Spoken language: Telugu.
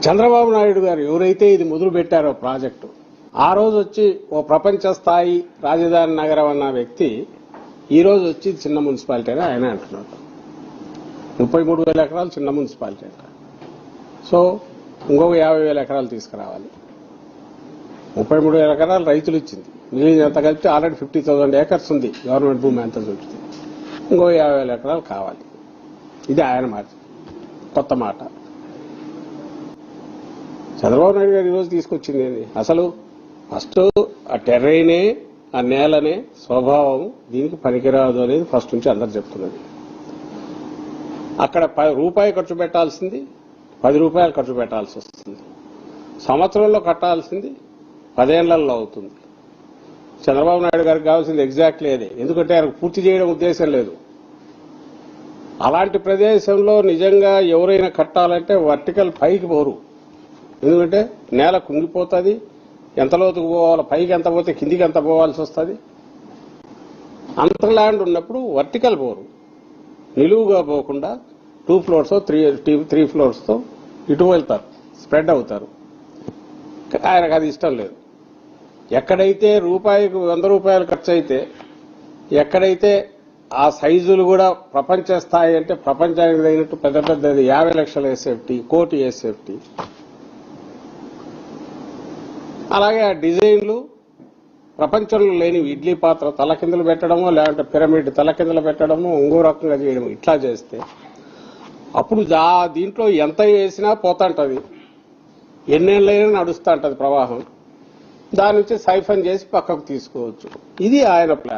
చంద్రబాబు నాయుడు గారు ఎవరైతే ఇది మొదలు పెట్టారో ప్రాజెక్టు, ఆ రోజు వచ్చి ఓ ప్రపంచ స్థాయి రాజధాని నగరం అన్న వ్యక్తి ఈ రోజు వచ్చి చిన్న మున్సిపాలిటీ అని ఆయన అంటున్నారు. 33,000 ఎకరాలు చిన్న మున్సిపాలిటీ అంట. సో ఇంకొక 50,000 ఎకరాలు తీసుకురావాలి. 33,000 ఎకరాలు రైతులు ఇచ్చింది, మిగిలిన ఎంత కలిపి ఆల్రెడీ 50,000 ఏకర్స్ ఉంది గవర్నమెంట్ భూమి అంతా చూపితే. ఇంకో 50,000 ఎకరాలు కావాలి. ఇది ఆయన మాట, కొత్త మాట. చంద్రబాబు నాయుడు గారు ఈరోజు తీసుకొచ్చింది ఏంటి? అసలు ఫస్ట్ ఆ టెర్రైనే, ఆ నేలనే స్వభావం దీనికి పనికిరాదు అనేది ఫస్ట్ నుంచి అందరు చెప్తున్నది. అక్కడ రూపాయి ఖర్చు పెట్టాల్సింది 10 రూపాయలు ఖర్చు పెట్టాల్సి వస్తుంది. సంవత్సరంలో కట్టాల్సింది 10 ఏళ్లలో అవుతుంది. చంద్రబాబు నాయుడు గారికి కావాల్సింది ఎగ్జాక్ట్లీ అదే. ఎందుకంటే ఆయనకు పూర్తి చేయడం ఉద్దేశం లేదు. అలాంటి ప్రదేశంలో నిజంగా ఎవరైనా కట్టాలంటే వర్టికల్ పైకి పోరు. ఎందుకంటే నేల కుంగిపోతుంది, ఎంత లోతుకు పోవాలి, పైకి ఎంత పోతే కిందికి ఎంత పోవాల్సి వస్తుంది. అంతర్ ల్యాండ్ ఉన్నప్పుడు వర్టికల్ పోరు, నిలువుగా పోకుండా 2 ఫ్లోర్స్ 3 ఫ్లోర్స్తో ఇటు వెళ్తారు, స్ప్రెడ్ అవుతారు. ఆయనకు అది ఇష్టం లేదు. ఎక్కడైతే రూపాయికి 100 రూపాయలు ఖర్చు అయితే, ఎక్కడైతే ఆ సైజులు కూడా ప్రపంచ స్థాయి అంటే ప్రపంచానికి తగినట్టు పెద్ద పెద్దది 50 లక్షల ఎస్ఎఫ్టీ, 1 కోటి ఎస్ఎఫ్టీ, అలాగే ఆ డిజైన్లు ప్రపంచంలో లేని ఇడ్లీ పాత్ర తలకిందులు పెట్టడమో, లేదంటే పిరమిడ్ తలకిందులు పెట్టడమో, ఇంకో రకంగా చేయడం, ఇట్లా చేస్తే అప్పుడు దీంట్లో ఎంత వేసినా పోతాంటది, ఎన్నేళ్ళైనా నడుస్తూ ఉంటది ప్రవాహం. దాని నుంచి సైఫన్ చేసి పక్కకు తీసుకోవచ్చు. ఇది ఆయన ప్లాన్.